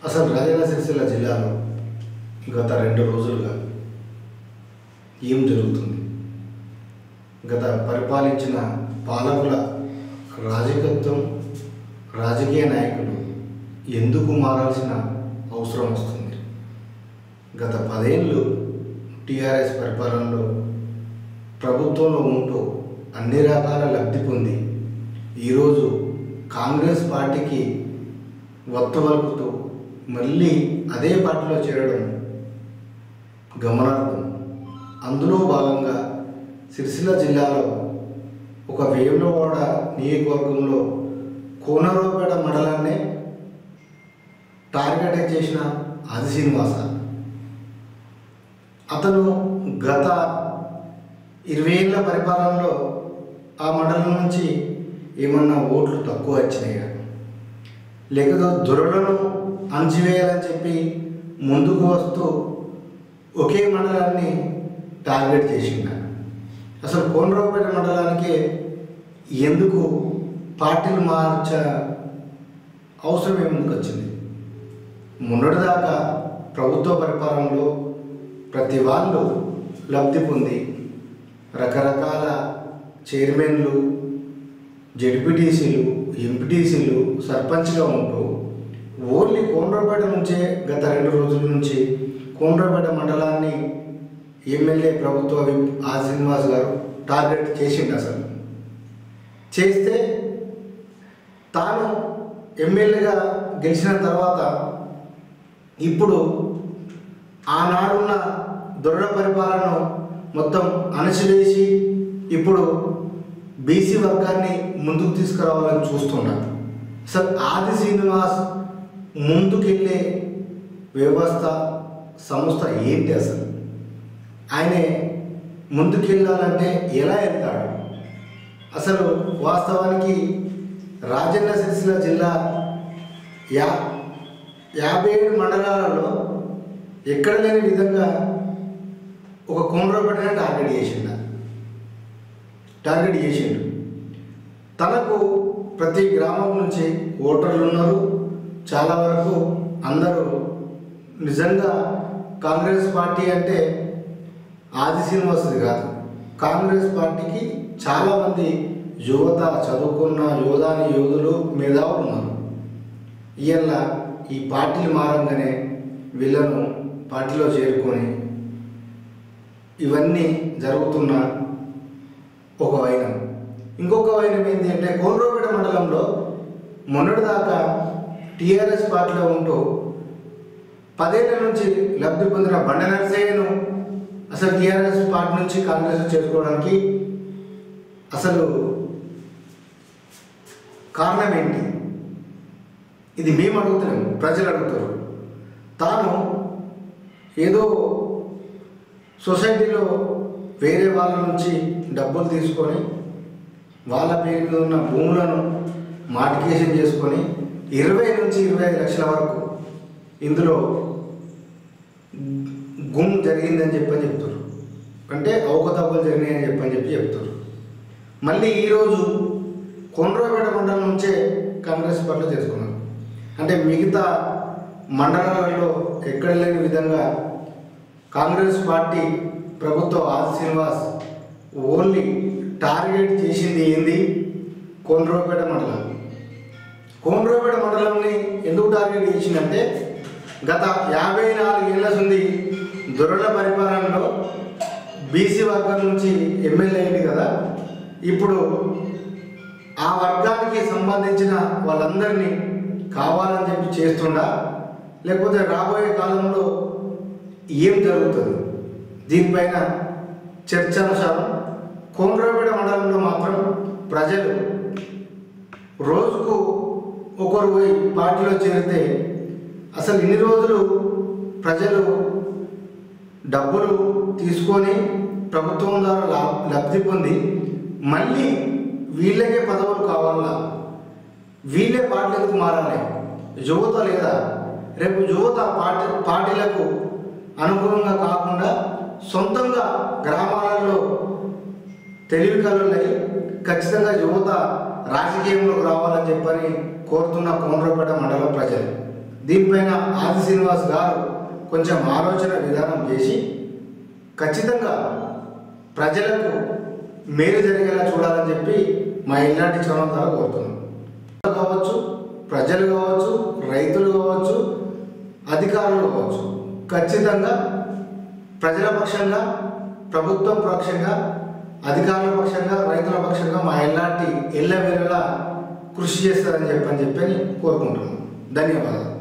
అసలు రాజన్న సిరిసిల్ల జిల్లాలో గత 2 రోజులుగా ఏం జరుగుతుంది? గత పరిపాలించిన పాలకుల రాజకీయత్వం, రాజకీయ నాయకులు ఎందుకు మారాల్సిన అవసరం వస్తుంది? గత 10 ఏళ్ళు టీఆర్ఎస్ పరిపాలనలో ప్రభుత్వంలో ఉంటూ అన్ని రకాల లబ్ధి పొంది ఈరోజు కాంగ్రెస్ పార్టీకి వత్తువలుపుతూ మళ్ళీ అదే పార్టీలో చేరడం గమనార్హం. అందులో భాగంగా సిరిసిల్ల జిల్లాలో ఒక వేములవాడ నియోజకవర్గంలో కోనరావుపేట మండలాన్ని టార్గెట్ చేసిన ఆది శ్రీనివాస అతను గత 20 ఏళ్ళ పరిపాలనలో ఆ మండలం నుంచి ఏమన్నా ఓట్లు తక్కువ వచ్చినాయా, లేకపోతే దొరలను అణచివేయాలని చెప్పి ముందుకు వస్తూ ఒకే మండలాన్ని టార్గెట్ చేసిండ? అసలు కోనరావుపేట మండలానికి ఎందుకు పార్టీలు మార్చ అవసరం ఏముందుకు వచ్చింది? మొన్నటిదాకా ప్రభుత్వ పరిపాలనలో ప్రతి వాళ్ళు లబ్ధి పొంది రకరకాల చైర్మన్లు, జెడ్పీటీసీలు, ఎంపీటీసీలు, సర్పంచ్గా ఉంటూ ఓన్లీ కోనరావుపేట నుంచే గత 2 రోజుల నుంచి కోనరావుపేట మండలాన్ని ఎమ్మెల్యే ప్రభుత్వ ఆది శ్రీనివాస్ గారు టార్గెట్ చేసిండు. అసలు చేస్తే తాను ఎమ్మెల్యేగా గెలిచిన తర్వాత ఇప్పుడు ఆనాడున్న దొరల పరిపాలన మొత్తం అణచివేసి ఇప్పుడు బీసీ వర్గాన్ని ముందుకు తీసుకురావాలని చూస్తున్నారు. అసలు ఆది శ్రీనివాస్ ముందుకెళ్ళే వ్యవస్థ, సంస్థ ఏంటి? అసలు ఆయన ముందుకెళ్ళాలంటే ఎలా వెళ్తాడు? అసలు వాస్తవానికి రాజన్న సిరిసిల్ల జిల్లా 57 మండలాలలో ఎక్కడ లేని విధంగా ఒక కోనరావుపేటనే టార్గెట్ చేసిండు. తనకు ప్రతి గ్రామం నుంచి ఓటర్లు ఉన్నారు. చాలా వరకు అందరూ నిజంగా కాంగ్రెస్ పార్టీ అంటే ఆది శ్రీనివాసుది కాదు, కాంగ్రెస్ పార్టీకి చాలామంది యువత, చదువుకున్న యోధులు, మేధావులు ఉన్నారు. ఇవాళ ఈ పార్టీలు మారంగానే వీళ్ళను పార్టీలో చేరుకొని ఇవన్నీ జరుగుతున్న ఒక వైనం. ఇంకొక వైనం ఏంటి అంటే కోనరావుపేట మండలంలో మొన్నటిదాకా టీఆర్ఎస్ పార్టీలో ఉంటూ 10 ఏళ్ల నుంచి లబ్ధి పొందిన బండ నరసయ్యను అసలు టీఆర్ఎస్ పార్టీ నుంచి కాంగ్రెస్ చేరుకోవడానికి అసలు కారణం ఏంటి? ఇది మేము అడుగుతున్నాం, ప్రజలు అడుగుతారు. తాను ఏదో సొసైటీలో వేరే వాళ్ళ నుంచి డబ్బులు తీసుకొని వాళ్ళ పేరు మీద ఉన్న భూములను మార్టిగేషన్ చేసుకొని 20 నుంచి 25 లక్షల వరకు ఇందులో గుమ్ జరిగిందని చెప్తారు. అంటే అవకతవకలు జరిగినాయని చెప్తారు. మళ్ళీ ఈరోజు కోనరావుపేట మండలం నుంచే కాంగ్రెస్ పార్టీలో చేసుకున్నారు. అంటే మిగతా మండలాలలో ఎక్కడ లేని విధంగా కాంగ్రెస్ పార్టీ ప్రభుత్వ ఆది శ్రీనివాస్ ఓన్లీ టార్గెట్ చేసింది ఏంది? కోనరావుపేట మండలం. కోనరావుపేట మండలంని ఎందుకు టార్గెట్ చేసిందంటే గత 54 ఏళ్ళ నుండి దొరల పరిపాలనలో బీసీ వర్గం నుంచి ఎమ్మెల్యే అయింది కదా. ఇప్పుడు ఆ వర్గానికి సంబంధించిన వాళ్ళందరినీ కావాలని చెప్పి చేస్తుండా, లేకపోతే రాబోయే కాలంలో ఏం జరుగుతుంది? దీనిపైన చర్చానుసారం కోనరావుపేట మండలంలో మాత్రం ప్రజలు రోజుకు ఒకరు పోయి పార్టీలో చేరితే అసలు ఇన్ని రోజులు ప్రజలు డబ్బులు తీసుకొని ప్రభుత్వం ద్వారా లబ్ధి పొంది మళ్ళీ వీళ్ళకే పదవులు కావాలా, వీళ్ళే పార్టీలకు మారాలి. యువత లేదా రేపు యువత పార్టీలకు అనుగుణంగా కాకుండా సొంతంగా గ్రామాలలో తెలివి కలుగులై ఖచ్చితంగా యువత రాజకీయంలోకి రావాలని చెప్పని కోరుతున్న కోనరావుపేట మండల ప్రజలు. దీనిపైన ఆది శ్రీనివాస్ గారు కొంచెం ఆలోచన విధానం చేసి ఖచ్చితంగా ప్రజలకు మేలు జరిగేలా చూడాలని చెప్పి మా ఇలాంటి ఛానల్ ద్వారా కోరుతున్నాం. కావచ్చు, ప్రజలు కావచ్చు, రైతులు కావచ్చు, అధికారులు కావచ్చు, ఖచ్చితంగా ప్రజల పక్షంగా, ప్రభుత్వం పక్షంగా, అధికారుల పక్షంగా, రైతుల పక్షంగా మా ఇలాంటి ఎల్లవేళలా కృషి చేస్తారని చెప్పని కోరుకుంటున్నాం. ధన్యవాదాలు.